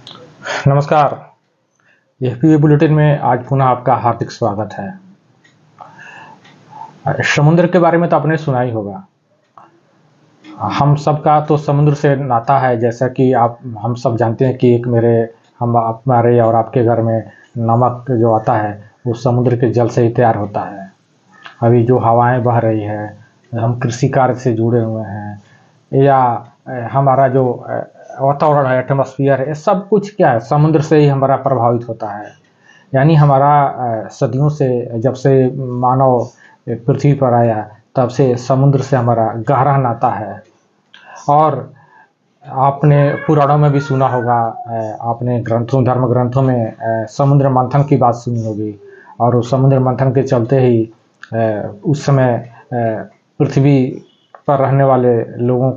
नमस्कार। FPA bulletin में आज पुनः आपका हार्दिक स्वागत है। समुद्र के बारे में तो आपने सुना ही होगा। हम सबका तो समुद्र से नाता है, जैसा कि हम सब जानते हैं कि हमारे और आपके घर में नमक जो आता है वो समुद्र के जल से ही तैयार होता है। अभी जो हवाएं बह रही है, हम कृषि कार्य से जुड़े हुए हैं, या हमारा जो वातावरण है, एटमॉस्फेयर है, सब कुछ क्या है, समुद्र से ही हमारा प्रभावित होता है। यानी हमारा सदियों से, जब से मानव पृथ्वी पर आया, तब से समुद्र से हमारा गहरा नाता है। और आपने पुराणों में भी सुना होगा, आपने धर्म ग्रंथों में समुद्र मंथन की बात सुनी होगी। और उस समुद्र मंथन के चलते ही उस समय पृथ्वी पर रहने वाले लोगों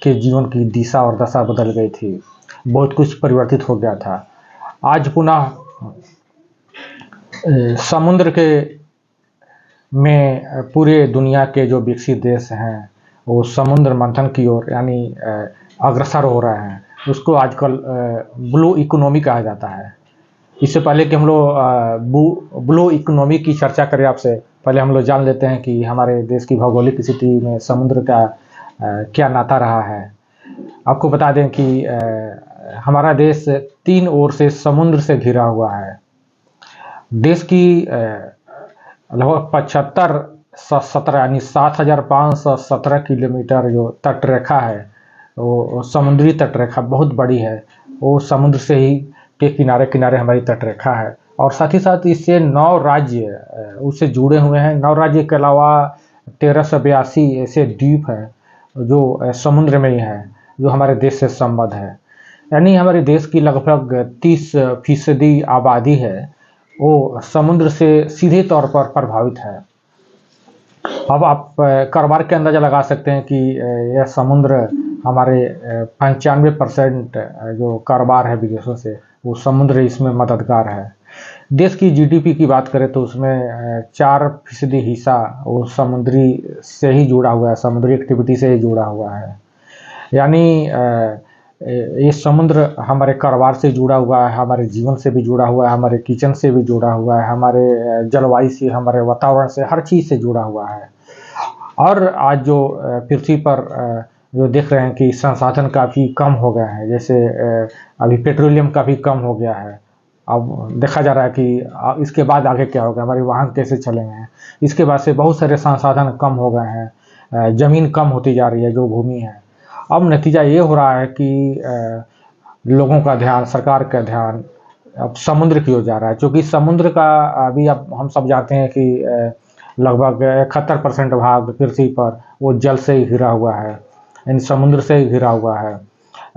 के जीवन की दिशा और दशा बदल गई थी, बहुत कुछ परिवर्तित हो गया था। आज पुनः समुद्र में पूरे दुनिया के जो विकसित देश हैं वो समुद्र मंथन की ओर यानी अग्रसर हो रहे हैं। उसको आजकल ब्लू इकोनॉमी कहा जाता है। इससे पहले कि हम लोग ब्लू इकोनॉमी की चर्चा करें आपसे, पहले हम लोग जान लेते हैं कि हमारे देश की भौगोलिक स्थिति में समुद्र का क्या नाता रहा है। आपको बता दें कि हमारा देश 3 ओर से समुद्र से घिरा हुआ है। देश की लगभग 75-17 यानी 7,517 किलोमीटर जो तटरेखा है, वो समुद्री तटरेखा बहुत बड़ी है। वो समुद्र से ही के किनारे किनारे हमारी तटरेखा है। और साथ ही साथ इससे 9 राज्य उससे जुड़े हुए हैं। 9 राज्य के अलावा 1382 ऐसे द्वीप हैं जो समुद्र में ही है, जो हमारे देश से संबद्ध है। यानी हमारे देश की लगभग 30% आबादी है वो समुद्र से सीधे तौर पर प्रभावित है। अब आप कारोबार के अंदाजा लगा सकते हैं कि यह समुद्र हमारे 95% जो कारोबार है विदेशों से, वो समुद्र इसमें मददगार है। देश की जीडीपी की बात करें तो उसमें 4% हिस्सा वो समुद्री से ही जुड़ा हुआ है, समुद्री एक्टिविटी से ही जुड़ा हुआ है। यानी ये समुद्र हमारे कारोबार से जुड़ा हुआ है, हमारे जीवन से भी जुड़ा हुआ है, हमारे किचन से भी जुड़ा हुआ है, हमारे जलवायु से, हमारे वातावरण से, हर चीज़ से जुड़ा हुआ है। और आज जो पृथ्वी पर जो देख रहे हैं कि संसाधन काफ़ी कम हो गए हैं, जैसे अभी पेट्रोलियम काफ़ी कम हो गया है। अब देखा जा रहा है कि इसके बाद आगे क्या होगा, हमारे वाहन कैसे चलेंगे। इसके बाद से बहुत सारे संसाधन कम हो गए हैं, ज़मीन कम होती जा रही है, जो भूमि है। अब नतीजा ये हो रहा है कि लोगों का ध्यान, सरकार का ध्यान अब समुद्र की ओर जा रहा है, क्योंकि समुद्र का अभी अब हम सब जानते हैं कि लगभग 71% भाग पृथ्वी पर वो जल से ही घिरा हुआ है, यानी समुद्र से ही घिरा हुआ है।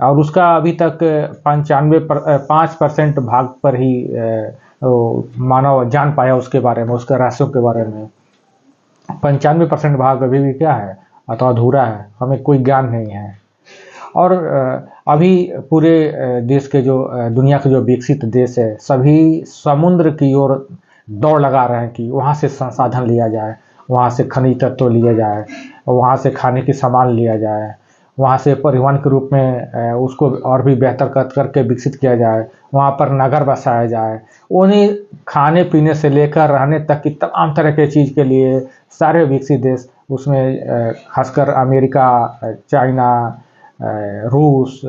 और उसका अभी तक 5% भाग पर ही मानव जान पाया उसके बारे में, उसके रहस्यों के बारे में। 95% भाग अभी भी क्या है, अथवा अधूरा है, हमें कोई ज्ञान नहीं है। और अभी पूरे देश के जो दुनिया के जो विकसित देश है, सभी समुद्र की ओर दौड़ लगा रहे हैं कि वहाँ से संसाधन लिया जाए, वहाँ से खनिज तत्व लिए जाए, वहाँ से खाने की सामान लिया जाए, वहाँ से परिवहन के रूप में उसको और भी बेहतर करके विकसित किया जाए, वहाँ पर नगर बसाया जाए। उन्हीं खाने पीने से लेकर रहने तक की तमाम तरह के चीज़ के लिए सारे विकसित देश, उसमें खासकर अमेरिका, चाइना, रूस,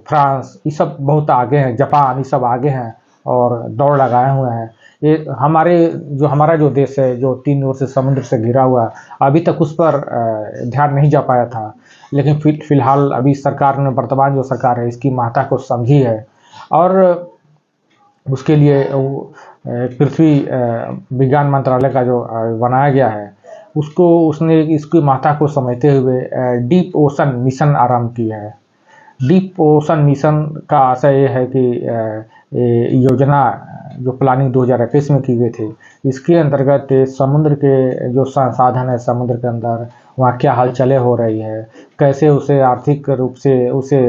फ्रांस, ये सब बहुत आगे हैं, जापान, ये सब आगे हैं और दौड़ लगाए हुए हैं। ये हमारा जो देश है, जो 3 ओर से समुद्र से घिरा हुआ, अभी तक उस पर ध्यान नहीं जा पाया था। लेकिन फिलहाल अभी सरकार ने, वर्तमान जो सरकार है, इसकी महत्ता को समझी है और उसके लिए पृथ्वी विज्ञान मंत्रालय का जो बनाया गया है, उसने इसकी महत्ता को समझते हुए डीप ओशन मिशन आरंभ की है। डीप ओशन मिशन का आशय ये है कि योजना जो प्लानिंग 2021 में की गई थी, इसके अंतर्गत समुद्र के जो संसाधन है, समुद्र के अंदर वहाँ क्या हलचलें हो रही है, कैसे उसे आर्थिक रूप से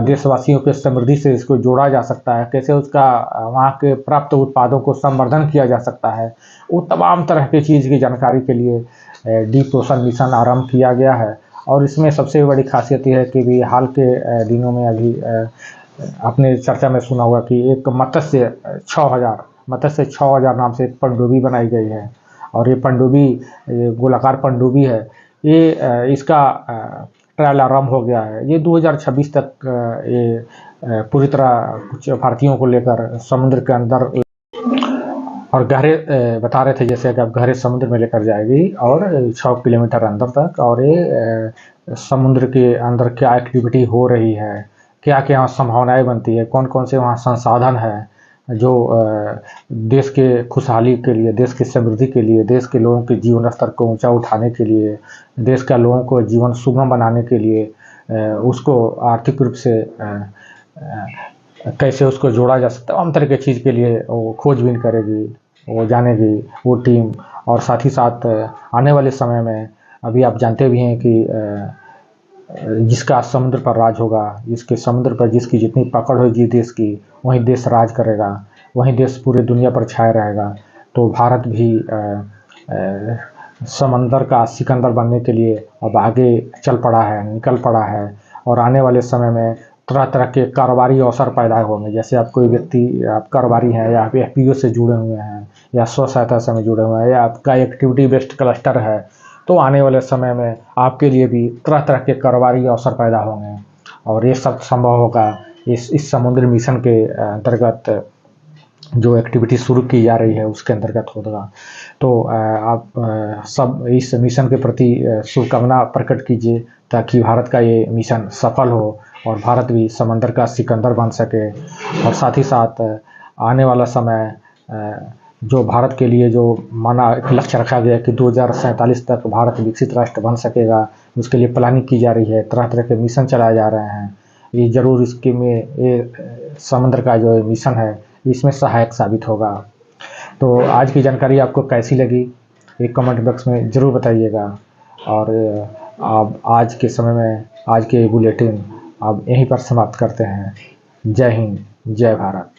देशवासियों के समृद्धि से इसको जोड़ा जा सकता है, कैसे उसका वहाँ के प्राप्त उत्पादों को संवर्धन किया जा सकता है, वो तमाम तरह की चीज़ की जानकारी के लिए डीप ओशन मिशन आरंभ किया गया है। और इसमें सबसे बड़ी खासियत यह है कि भी हाल के दिनों में अभी आपने चर्चा में सुना होगा कि एक मत्स्य 6000 नाम से एक पनडुब्बी बनाई गई है। और ये पनडुब्बी, ये गोलाकार पनडुब्बी है, ये इसका ट्रायल आरंभ हो गया है। ये 2026 तक ये पूरी तरह कुछ भारतीयों को लेकर समुद्र के अंदर और गहरे बता रहे थे जैसे कि आप गहरे समुद्र में लेकर जाएगी और 6 किलोमीटर अंदर तक। और ये समुद्र के अंदर क्या एक्टिविटी हो रही है, क्या क्या संभावनाएं बनती है, कौन कौन से वहाँ संसाधन है जो देश के खुशहाली के लिए, देश की समृद्धि के लिए, देश के लोगों के जीवन स्तर को ऊंचा उठाने के लिए, देश का लोगों को जीवन सुगम बनाने के लिए, उसको आर्थिक रूप से कैसे उसको जोड़ा जा सकता है, तमाम तरह की चीज़ के लिए वो खोजबीन करेगी, वो जानेगी वो टीम। और साथ ही साथ आने वाले समय में अभी आप जानते भी हैं कि जिसका समुद्र पर राज होगा, जिसके समुद्र पर जिसकी जितनी पकड़ होगी देश की, वही देश राज करेगा, वही देश पूरी दुनिया पर छाया रहेगा। तो भारत भी समंदर का सिकंदर बनने के लिए अब आगे चल पड़ा है, निकल पड़ा है। और आने वाले समय में तरह तरह के कारोबारी अवसर पैदा होंगे। जैसे आप कोई व्यक्ति, आप कारोबारी हैं या आप एफपीओ से जुड़े हुए हैं या स्व सहायता से जुड़े हुए हैं या आपका एक्टिविटी बेस्ड क्लस्टर है, तो आने वाले समय में आपके लिए भी तरह तरह के कारोबारी अवसर पैदा होंगे। और ये सब संभव होगा इस समुद्री मिशन के अंतर्गत जो एक्टिविटी शुरू की जा रही है उसके अंतर्गत होगा। तो आप सब इस मिशन के प्रति शुभकामना प्रकट कीजिए ताकि भारत का ये मिशन सफल हो और भारत भी समंदर का सिकंदर बन सके। और साथ ही साथ आने वाला समय जो भारत के लिए जो माना एक लक्ष्य रखा गया कि 2047 तक भारत विकसित राष्ट्र बन सकेगा, उसके लिए प्लानिंग की जा रही है, तरह तरह के मिशन चलाए जा रहे हैं। ये ज़रूर इसके में ये समुद्र का जो मिशन है इसमें सहायक साबित होगा। तो आज की जानकारी आपको कैसी लगी, एक कमेंट बॉक्स में ज़रूर बताइएगा। और अब आज के समय में आज के बुलेटिन अब यहीं पर समाप्त करते हैं। जय हिंद, जय भारत।